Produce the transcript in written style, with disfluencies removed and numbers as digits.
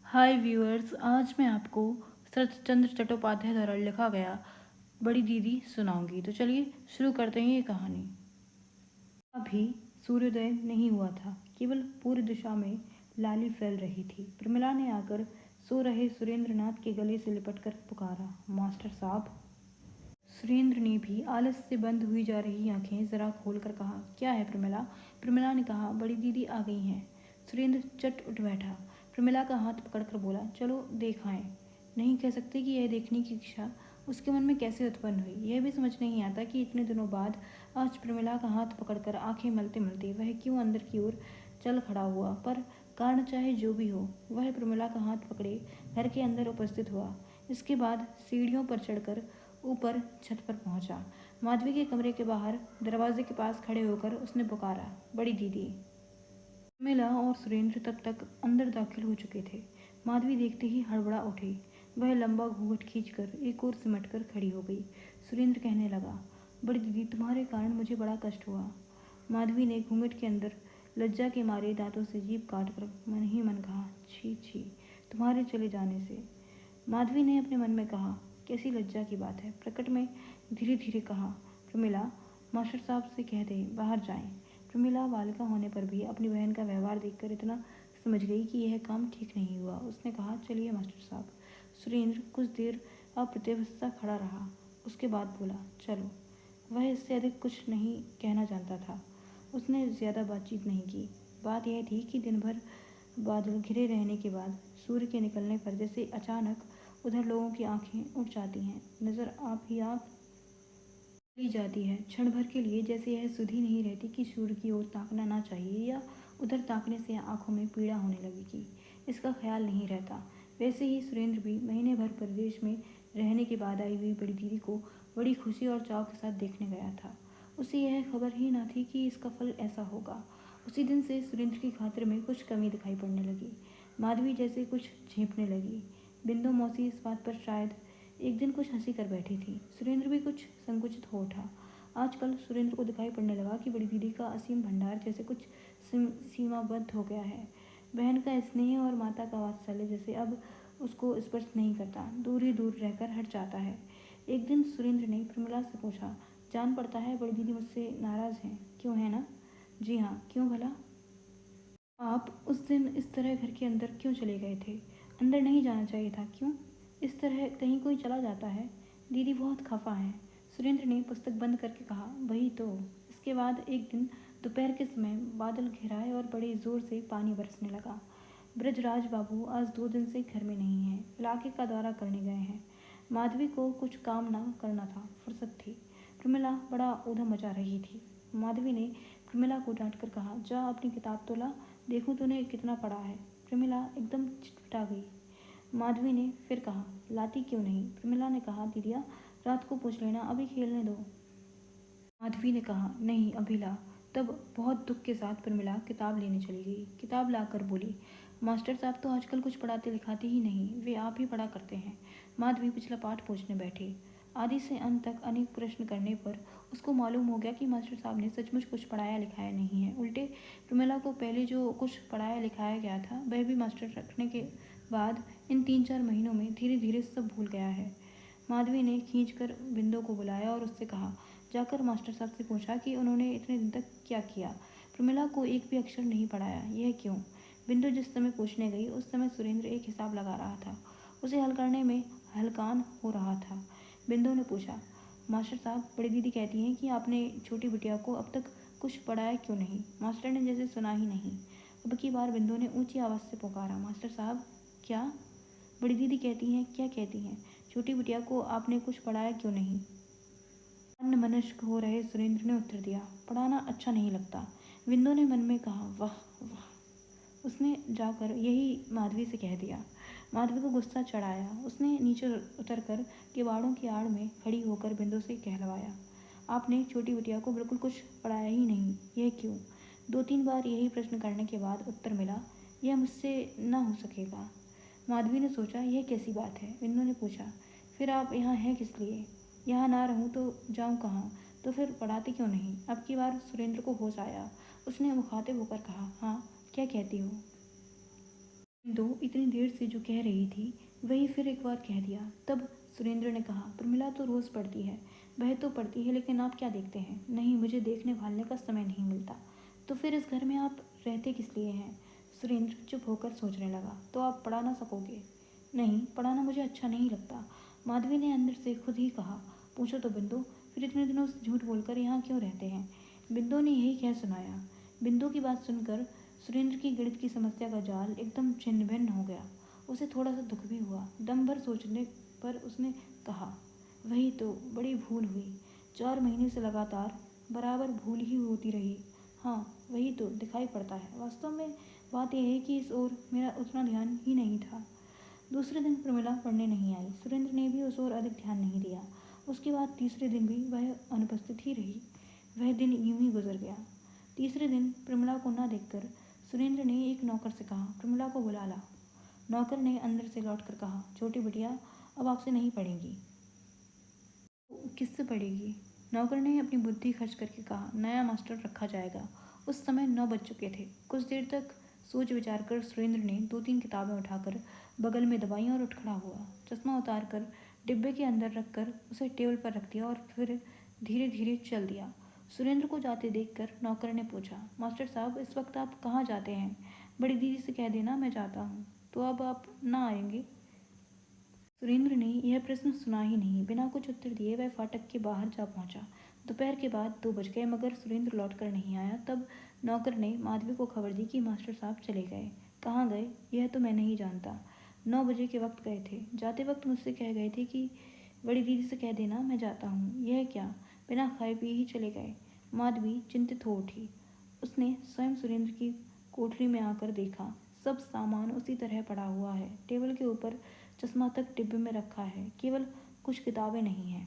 हाय viewers, आज मैं आपको शरत चंद्र चट्टोपाध्याय द्वारा लिखा गया बड़ी दीदी सुनाऊंगी। तो चलिए शुरू करते हैं ये कहानी। अभी सूर्योदय नहीं हुआ था, केवल पूरी दिशा में लाली फैल रही थी। प्रमिला ने आकर सो रहे सुरेंद्रनाथ के गले से लिपटकर पुकारा, मास्टर साहब। सुरेंद्र ने भी आलस से बंद हुई जा रही आंखें जरा खोलकर कहा, क्या है प्रमिला? प्रमिला ने कहा, बड़ी दीदी आ गई हैं। सुरेंद्र चट उठ बैठा। प्रमिला का हाथ पकड़कर बोला, चलो देख आएं। नहीं कह सकते कि यह देखने की इच्छा उसके मन में कैसे उत्पन्न हुई। यह भी समझ नहीं आता कि इतने दिनों बाद आज प्रमिला का हाथ पकड़कर आंखें मलते मलते वह क्यों अंदर की ओर चल खड़ा हुआ। पर कारण चाहे जो भी हो, वह प्रमिला का हाथ पकड़े घर के अंदर उपस्थित हुआ। इसके बाद सीढ़ियों पर चढ़कर ऊपर छत पर पहुंचा। माधवी के कमरे के बाहर दरवाजे के पास खड़े होकर उसने पुकारा, बड़ी दीदी। उर्मिला और सुरेंद्र तब तक अंदर दाखिल हो चुके थे। माधवी देखते ही हड़बड़ा उठी। वह लंबा घूंघट खींचकर एक ओर सिमटकर खड़ी हो गई। सुरेंद्र कहने लगा, बड़ी दीदी, तुम्हारे कारण मुझे बड़ा कष्ट हुआ। माधवी ने घूंघट के अंदर लज्जा के मारे दांतों से जीभ काट कर मन ही मन कहा, छी छी, तुम्हारे चले जाने से। माधवी ने अपने मन में कहा, कैसी लज्जा की बात है। प्रकट में धीरे धीरे कहा, प्रमिला, मास्टर साहब से कह दें बाहर जाएं। प्रमिला बालिका होने पर भी अपनी बहन का व्यवहार देखकर इतना समझ गई कि यह काम ठीक नहीं हुआ। उसने कहा, चलिए मास्टर साहब। सुरेंद्र कुछ देर अप्रत्यवस्था खड़ा रहा। उसके बाद बोला, चलो। वह इससे अधिक कुछ नहीं कहना जानता था। उसने ज़्यादा बातचीत नहीं की। बात यह थी कि दिन भर बादल घिरे रहने के बाद सूर्य के निकलने पर जैसे अचानक उधर लोगों की आंखें उठ जाती हैं, नज़र आप ही आप चली जाती है। क्षण भर के लिए जैसे यह सुधि नहीं रहती कि सूर्य की ओर ताकना ना चाहिए या उधर ताकने से आंखों में पीड़ा होने लगेगी, इसका ख्याल नहीं रहता। वैसे ही सुरेंद्र भी महीने भर प्रदेश में रहने के बाद आई हुई बड़ी दीदी को बड़ी खुशी और चाव के साथ देखने गया था। उसे यह खबर ही ना थी कि इसका फल ऐसा होगा। उसी दिन से सुरेंद्र की खातिर में कुछ कमी दिखाई पड़ने लगी। माधवी जैसे कुछ झेंपने लगी। बिंदु मौसी इस बात पर शायद एक दिन कुछ हंसी कर बैठी थी। सुरेंद्र भी कुछ संकुचित हो उठा। आजकल सुरेंद्र को दिखाई पड़ने लगा कि बड़ी दीदी का असीम भंडार जैसे कुछ सीमाबद्ध हो गया है। बहन का स्नेह और माता का वात्सल्य जैसे अब उसको स्पर्श नहीं करता, दूर ही दूर रहकर हट जाता है। एक दिन सुरेंद्र ने प्रमिला से पूछा, जान पड़ता है बड़ी दीदी मुझसे नाराज़ हैं, क्यों है ना? जी हाँ, क्यों भला? आप उस दिन इस तरह घर के अंदर क्यों चले गए थे? अंदर नहीं जाना चाहिए था, क्यों? इस तरह कहीं कोई चला जाता है। दीदी बहुत खफा हैं। सुरेंद्र ने पुस्तक बंद करके कहा, वही तो। इसके बाद एक दिन दोपहर के समय बादल घिराए और बड़े जोर से पानी बरसने लगा। ब्रजराज बाबू आज 2 दिन से घर में नहीं हैं, इलाके का दौरा करने गए हैं। माधवी को कुछ काम ना करना था, फुर्सत थी। प्रमिला बड़ा ऊधम मचा रही थी। माधवी ने प्रमिला को डांट कर कहा, जा अपनी किताब तो ला, देखूं तूने कितना पढ़ा है। प्रमिला एकदम चिटपटा गई। माधवी ने फिर कहा, लाती क्यों नहीं? प्रमिला ने कहा, दीदिया रात को पूछ लेना, अभी खेलने दो। माधवी ने कहा, नहीं अभी ला। तब बहुत दुख के साथ प्रमिला किताब लेने चली गई। किताब लाकर बोली, मास्टर साहब तो आजकल कुछ पढ़ाते लिखाते ही नहीं, वे आप ही पढ़ा करते हैं। माधवी पिछला पाठ पूछने बैठी। आदि से अंत तक अनेक प्रश्न करने पर उसको मालूम हो गया कि मास्टर साहब ने सचमुच कुछ पढ़ाया लिखाया नहीं है। उल्टे प्रमिला को पहले जो कुछ पढ़ाया लिखाया गया था वह भी मास्टर रखने के बाद इन 3-4 महीनों में धीरे धीरे सब भूल गया है। माधवी ने खींचकर बिंदु को बुलाया और उससे कहा, जाकर मास्टर साहब से पूछा कि उन्होंने इतने दिन तक क्या किया। प्रमिला को एक भी अक्षर नहीं पढ़ाया, यह क्यों? बिंदु जिस समय पूछने गई उस समय सुरेंद्र एक हिसाब लगा रहा था। उसे हल करने में हलकान हो रहा था। बिंदु ने पूछा, मास्टर साहब, बड़ी दीदी कहती हैं कि आपने छोटी बिटिया को अब तक कुछ पढ़ाया क्यों नहीं? मास्टर ने जैसे सुना ही नहीं। अब की बार बिंदु ने ऊंची आवाज़ से पुकारा, मास्टर साहब। क्या? बड़ी दीदी कहती हैं, क्या कहती हैं? छोटी बिटिया को आपने कुछ पढ़ाया क्यों नहीं? अन्नमनस्क हो रहे सुरेंद्र ने उत्तर दिया, पढ़ाना अच्छा नहीं लगता। बिंदु ने मन में कहा, वाह वाह। उसने जाकर यही माधवी से कह दिया। माधवी को गुस्सा चढ़ाया। उसने नीचे उतरकर किवाड़ों की आड़ में खड़ी होकर बिंदु से कहलवाया, आपने छोटी बिटिया को बिल्कुल कुछ पढ़ाया ही नहीं, यह क्यों? 2-3 बार यही प्रश्न करने के बाद उत्तर मिला, यह मुझसे न हो सकेगा। माधवी ने सोचा, यह कैसी बात है? बिंदु ने पूछा, फिर आप यहाँ हैं किस लिए? यहाँ ना रहूँ तो जाऊँ कहाँ? तो फिर पढ़ाते क्यों नहीं? अब की बार सुरेंद्र को होश आया। उसने मुखातिब होकर कहा, हाँ, क्या कहती हो? बिंदु इतनी देर से जो कह रही थी वही फिर एक बार कह दिया। तब सुरेंद्र ने कहा, प्रमिला तो रोज़ पढ़ती है। वह तो पढ़ती है, लेकिन आप क्या देखते हैं? नहीं, मुझे देखने भालने का समय नहीं मिलता। तो फिर इस घर में आप रहते किस लिए हैं? सुरेंद्र चुप होकर सोचने लगा। तो आप पढ़ा ना सकोगे? नहीं, पढ़ाना मुझे अच्छा नहीं लगता, माधवी ने अंदर से खुद ही कहा। पूछो तो बिंदु, फिर इतने दिनों से झूठ बोलकर यहाँ क्यों रहते हैं? बिंदु ने यही कह सुनाया। बिंदु की बात सुनकर सुरेंद्र की गणित की समस्या का जाल एकदम छिन्न भिन्न हो गया। उसे थोड़ा सा दुख भी हुआ। दम भर सोचने पर उसने कहा, वही तो बड़ी भूल हुई। 4 महीने से लगातार बराबर भूल ही होती रही। हाँ, वही तो दिखाई पड़ता है। वास्तव में बात यह है कि इस ओर मेरा उतना ध्यान ही नहीं था। दूसरे दिन प्रमिला पढ़ने नहीं आई। सुरेंद्र ने भी उस ओर अधिक ध्यान नहीं दिया। उसके बाद तीसरे दिन भी वह अनुपस्थित ही रही। वह दिन यूं ही गुजर गया। तीसरे दिन प्रमिला को न देखकर सुरेंद्र ने एक नौकर से कहा, प्रमिला को बुला ला। नौकर ने अंदर से लौटकर कहा, छोटी बिटिया अब आपसे नहीं पढ़ेगी। किससे पढ़ेगी? नौकर ने अपनी बुद्धि खर्च करके कहा, नया मास्टर रखा जाएगा। उस समय 9 बज चुके थे। कुछ देर तक सोच विचार कर सुरेंद्र ने 2-3 किताबें उठाकर बगल में दबाई और उठ खड़ा हुआ। चश्मा उतार कर डिब्बे के अंदर रखकर उसे टेबल पर रख दिया और फिर धीरे धीरे चल दिया। सुरेंद्र को जाते देखकर नौकर ने पूछा, मास्टर साहब, इस वक्त आप कहाँ जाते हैं? बड़ी दीदी से कह देना मैं जाता हूँ। तो अब आप ना आएंगे? सुरेंद्र ने यह प्रश्न सुना ही नहीं। बिना कुछ उत्तर दिए वह फाटक के बाहर जा पहुंचा। दोपहर के बाद 2 बज गए, मगर सुरेंद्र लौटकर नहीं आया। तब नौकर ने माधवी को खबर दी कि मास्टर साहब चले गए। कहाँ गए यह तो मैं नहीं जानता। 9 बजे के वक्त गए थे। जाते वक्त मुझसे कह गए थे कि बड़ी दीदी से कह देना मैं जाता हूँ। यह क्या, बिना खाए पिए ही चले गए? माधवी चिंतित हो उठी। उसने स्वयं सुरेंद्र की कोठरी में आकर देखा। सब सामान उसी तरह पड़ा हुआ है। टेबल के ऊपर चश्मा तक डिब्बे में रखा है, केवल कुछ किताबें नहीं हैं।